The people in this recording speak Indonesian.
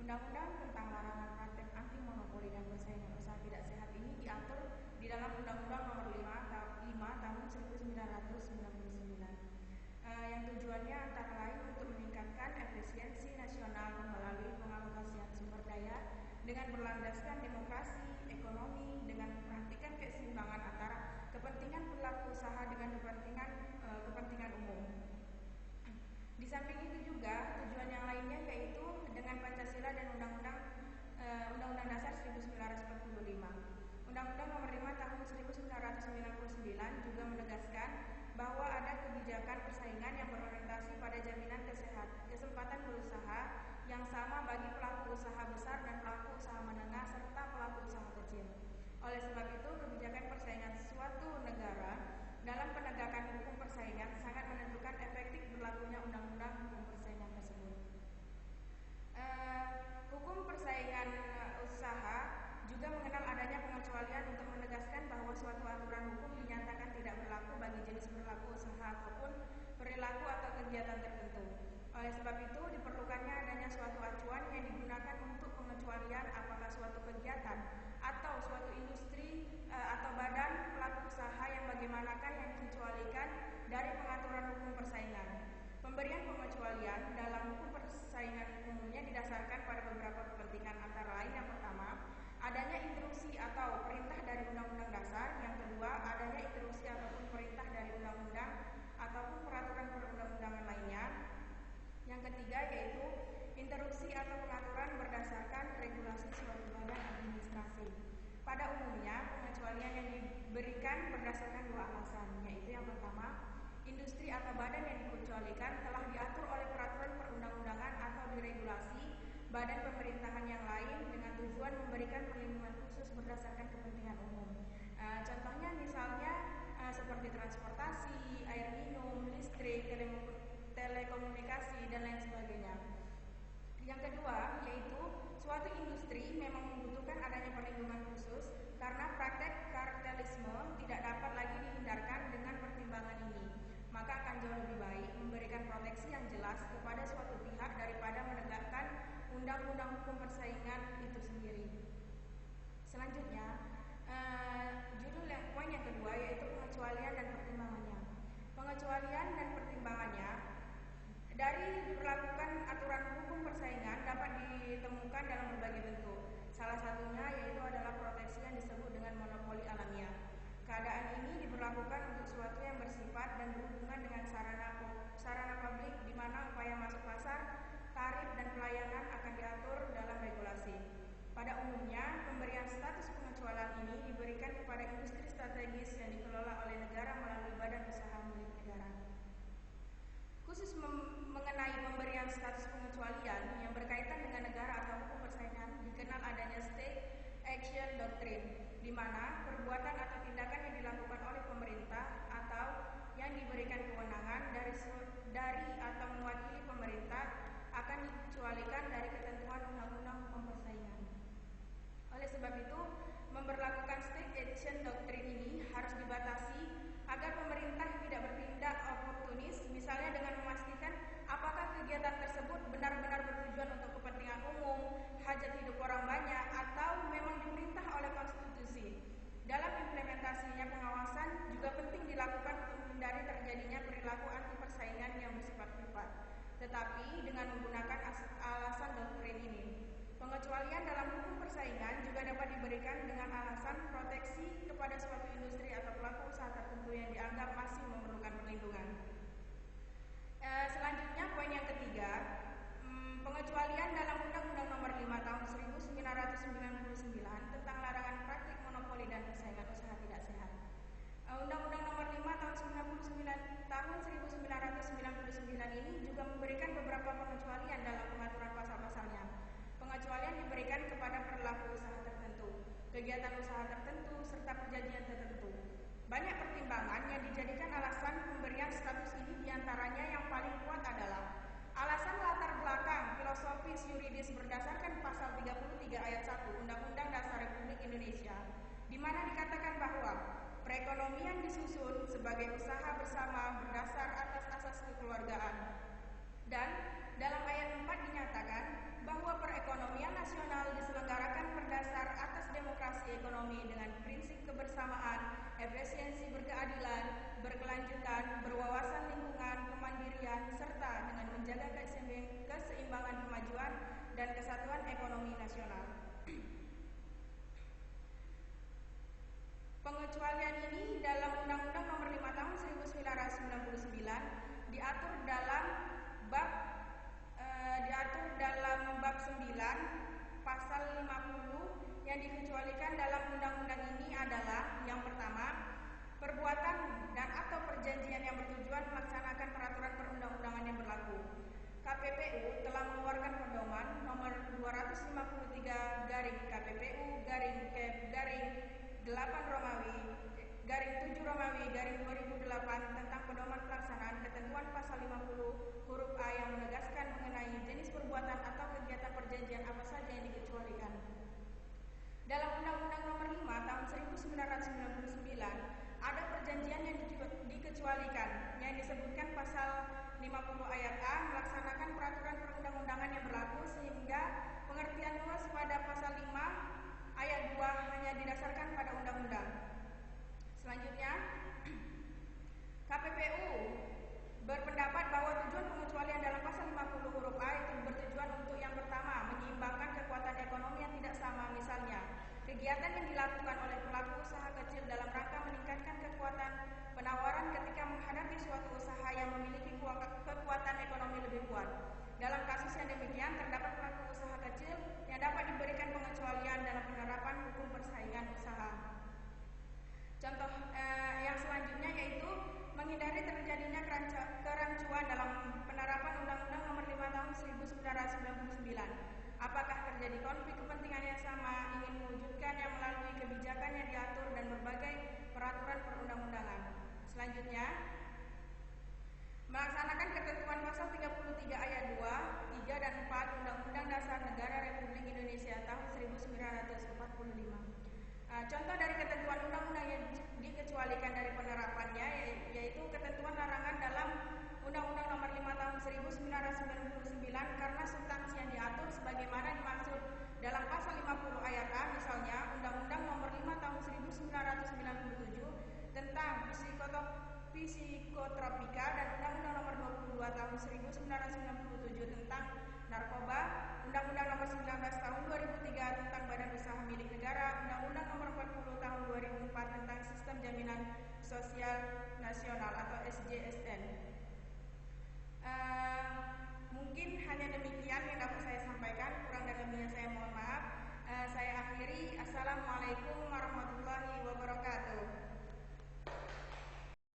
Undang-undang tentang larangan praktek anti monopoli dan persaingan usaha tidak sehat ini diatur di dalam Undang-Undang Nomor 5 Tahun 1999. Yang tujuannya antara lain untuk meningkatkan efisiensi nasional melalui pengalokasian sumber daya dengan berlandaskan demokrasi, ekonomi, dengan memperhatikan keseimbangan antara kepentingan pelaku usaha dengan kepentingan umum. Di samping itu juga tujuan yang lainnya yaitu dengan Pancasila dan Undang-Undang Dasar 1945. Undang-Undang Nomor 5 Tahun 1999 juga menegaskan bahwa ada kebijakan persaingan yang berorientasi pada jaminan kesempatan berusaha yang sama bagi pelaku usaha besar dan pelaku usaha menengah serta pelaku usaha kecil. Oleh sebab itu, kebijakan persaingan suatu negara dalam penegakan hukum persaingan sangat menentukan efektif berlakunya undang-undang hukum persaingan tersebut. Hukum persaingan usaha juga mengenal adanya pengecualian untuk menegaskan bahwa suatu aturan hukum dinyatakan tidak berlaku bagi jenis perilaku usaha ataupun perilaku atau kegiatan tertentu. Oleh sebab itu, diperlukannya adanya suatu acuan yang digunakan untuk pengecualian apakah suatu kegiatan atau suatu industri atau badan pelaku usaha yang bagaimanakah yang dikecualikan dari pengaturan hukum persaingan. Pemberian pengecualian dalam hukum persaingan umumnya didasarkan pada beberapa kepentingan, antara lain yang pertama, adanya instruksi atau perintah dari Undang-Undang Dasar. Yang kedua, adanya instruksi ataupun perintah dari undang-undang ataupun peraturan perundang-undangan lainnya. Yang ketiga yaitu instruksi atau pengaturan berdasarkan regulasi suatu badan administrasi. Pada umumnya, pengecualian yang diberikan berdasarkan dua alasan, yaitu yang pertama, industri atau badan yang dikecualikan telah diatur oleh peraturan perundang-undangan atau diregulasi badan pemerintahan yang lain dengan tujuan memberikan perlindungan khusus berdasarkan kepentingan umum. Contohnya misalnya seperti transportasi, air minum, listrik, telekomunikasi, dan lain sebagainya. Yang kedua yaitu suatu industri memang membutuhkan adanya perlindungan khusus karena praktek kartelisme tidak dapat lagi dihindarkan dengan pertimbangan ini. Maka akan jauh lebih baik memberikan proteksi yang jelas kepada suatu pihak daripada menegakkan undang-undang hukum persaingan itu sendiri. Selanjutnya, poin yang kedua yaitu pengecualian dan pertimbangannya. Pengecualian dan pertimbangannya dari diberlakukan aturan hukum persaingan dapat ditemukan dalam berbagai bentuk. Salah satunya yaitu adalah proteksi yang disebut dengan monopoli alamiah. Keadaan ini diberlakukan untuk sesuatu yang bersifat dan berhubungan dengan sarana publik di mana upaya masuk pasar, tarif, dan pelayanan akan diatur dalam regulasi. Pada umumnya, pemberian status pengecualian ini diberikan kepada industri strategis yang dikelola oleh negara melalui badan usaha milik negara. Khusus mengenai pemberian status pengecualian yang berkaitan dengan negara atau hukum persaingan, dikenal adanya State Action Doctrine, di mana perbuatan atau tindakan yang dilakukan oleh pemerintah atau yang diberikan kewenangan dari atau mewakili pemerintah akan dikecualikan dari ketentuan undang-undang hukum persaingan. Oleh sebab itu, memberlakukan State Action Doctrine ini harus dibatasi agar pemerintah tidak bertindak oportunis, misalnya dengan memastikan apakah kegiatan tersebut benar-benar bertujuan untuk kepentingan umum, hajat hidup orang banyak, atau memang diperintah oleh konstitusi. Dalam implementasinya, pengawasan juga penting dilakukan untuk menghindari terjadinya perilaku anti persaingan yang bersifat privat, tetapi dengan menggunakan alasan doktrin ini. Pengecualian dalam hukum persaingan juga dapat diberikan dengan alasan proteksi kepada suatu industri atau pelaku usaha tertentu yang dianggap masih memerlukan perlindungan. Selanjutnya, poin yang ketiga, pengecualian dalam Undang-Undang Nomor 5 Tahun 1999 tentang larangan praktik monopoli dan persaingan usaha tidak sehat. Undang-Undang Nomor 5 Tahun 1999 ini juga memberikan beberapa pengecualian dalam pengaturan pasal-pasalnya. Pengecualian diberikan kepada perilaku usaha tertentu, kegiatan usaha tertentu, serta perjanjian tertentu. Banyak pertimbangan yang dijadikan alasan pemberian status ini, diantaranya yang paling kuat adalah alasan latar belakang filosofis yuridis berdasarkan pasal 33 ayat 1 Undang-Undang Dasar Republik Indonesia, di mana dikatakan bahwa perekonomian disusun sebagai usaha bersama berdasar atas asas kekeluargaan. Dan dalam ayat 4 dinyatakan bahwa perekonomian nasional diselenggarakan berdasar atas demokrasi ekonomi dengan prinsip kebersamaan, efisiensi, berkeadilan, berkelanjutan, berwawasan lingkungan, kemandirian, serta dengan menjaga keseimbangan kemajuan dan kesatuan ekonomi nasional. Pengecualian ini dalam Undang-Undang Nomor 5 Tahun 1999 diatur dalam bab 9 pasal 50 yang dikecualikan dalam undang-undang ini adalah yang pertama, perbuatan dan atau perjanjian yang bertujuan melaksanakan peraturan perundang-undangan yang berlaku. KPPU telah mengeluarkan pedoman nomor 253 garing KPPU garing Kep garing 8 Romawi garing 7 Romawi garing 2008 tentang pedoman pelaksanaan ketentuan pasal 50 huruf A yang menegaskan mengenai jenis perbuatan atau kegiatan perjanjian apa saja yang dikecualikan. Dalam Undang-Undang Nomor 5 Tahun 1999 ada perjanjian yang dikecualikan yang disebutkan pasal 50 ayat A melaksanakan peraturan perundang-undangan yang berlaku sehingga pengertian luas pada pasal 5 ayat 2 hanya didasarkan pada undang-undang. Selanjutnya, KPPU berpendapat bahwa tujuan pengecualian dalam pasal 50 huruf A itu bertujuan untuk yang pertama, menyeimbangkan kekuatan ekonomi yang tidak sama, misalnya kegiatan yang dilakukan oleh pelaku usaha kecil dalam rangka meningkatkan kekuatan penawaran ketika menghadapi suatu usaha yang memiliki kekuatan ekonomi lebih kuat. Dalam kasus yang demikian, terdapat pelaku usaha kecil yang dapat diberikan pengecualian dalam penerapan hukum persaingan usaha. Contoh yang selanjutnya yaitu menghindari terjadinya kerancuan dalam penerapan Undang-Undang Nomor 5 Tahun 1999. Apakah terjadi konflik kepentingan yang sama, ingin mewujudkannya melalui kebijakan yang diatur dan berbagai peraturan perundang-undangan. Selanjutnya, melaksanakan ketentuan pasal 33 ayat 2, 3 dan 4 Undang-Undang Dasar Negara Republik Indonesia tahun 1945. Contoh dari ketentuan undang-undang yang dikecualikan dari penerapannya yaitu ketentuan larangan dalam Undang-Undang Nomor 5 Tahun 1999 karena substansi yang diatur sebagaimana dimaksud dalam pasal 50 ayat A, misalnya Undang-Undang Nomor 5 Tahun 1997 tentang psikotropika dan Undang-Undang Nomor 22 Tahun 1997 tentang narkoba, Undang-Undang Nomor 19 Tahun 2003 tentang Badan Usaha Milik Negara, Undang-Undang Nomor 40 Tahun 2004 tentang Sistem Jaminan Sosial Nasional atau SJSN